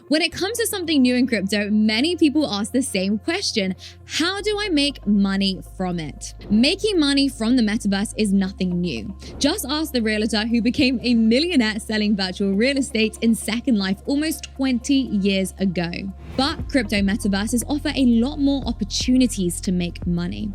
When it comes to something new in crypto, many people ask the same question: how do I make money from it? Making money from the metaverse is nothing new. Just ask the realtor who became a millionaire selling virtual real estate in Second Life almost 20 years ago. But crypto metaverses offer a lot more opportunities to make money.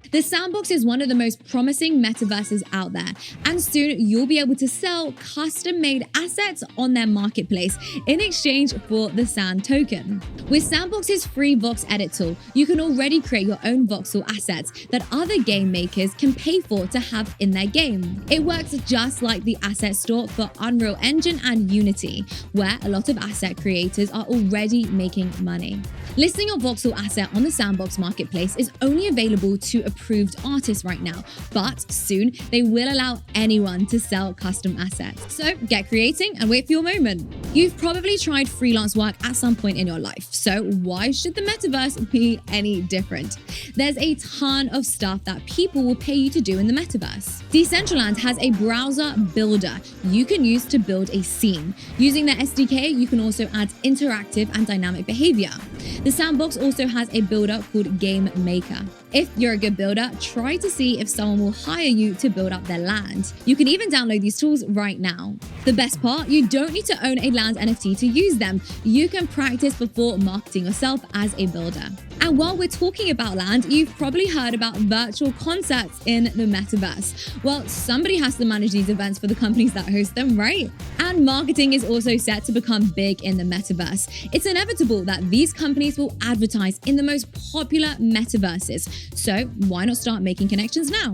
The Sandbox is one of the most promising metaverses out there, and soon you'll be able to sell custom-made assets on their marketplace in exchange for the Sand token. With Sandbox's free Vox Edit tool, you can already create your own voxel assets that other game makers can pay for to have in their game. It works just like the asset store for Unreal Engine and Unity, where a lot of asset creators are already making money. Listing your voxel asset on the Sandbox marketplace is only available to approved artists right now, but soon they will allow anyone to sell custom assets. So get creating and wait for your moment. You've probably tried freelance work at some point in your life, so why should the metaverse be any different? There's a ton of stuff that people will pay you to do in the metaverse. Decentraland has a browser builder you can use to build a scene. Using their SDK, you can also add interactive and dynamic behavior. The Sandbox also has a builder called Game Maker. If you're a good builder, try to see if someone will hire you to build up their land. You can even download these tools right now. The best part, you don't need to own a land NFT to use them. You can practice before marketing yourself as a builder. And while we're talking about land, you've probably heard about virtual concerts in the metaverse. Well, somebody has to manage these events for the companies that host them, right? And marketing is also set to become big in the metaverse. It's inevitable that these companies will advertise in the most popular metaverses. So why not start making connections now?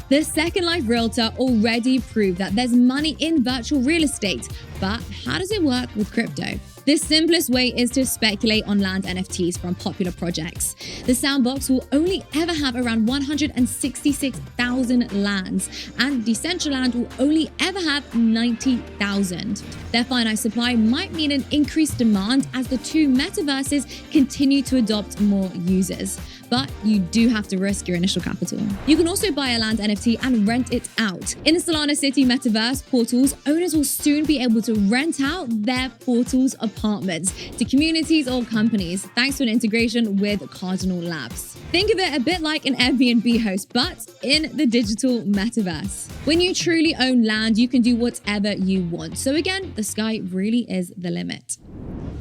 The Second Life realtor already proved that there's money in virtual real estate, but how does it work with crypto? The simplest way is to speculate on land NFTs from popular projects. The Sandbox will only ever have around 166,000 lands, and Decentraland will only ever have 90,000. Their finite supply might mean an increased demand as the two metaverses continue to adopt more users. But you do have to risk your initial capital. You can also buy a land NFT and rent it out. In the Solana City Metaverse portals, owners will soon be able to rent out their portals apartments to communities or companies, thanks to an integration with Cardinal Labs. Think of it a bit like an Airbnb host, but in the digital metaverse. When you truly own land, you can do whatever you want. So again, the sky really is the limit.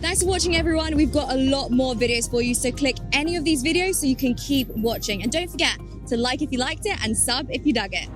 Thanks for watching, everyone. We've got a lot more videos for you, so click any of these videos so you can keep watching. And don't forget to like if you liked it and sub if you dug it.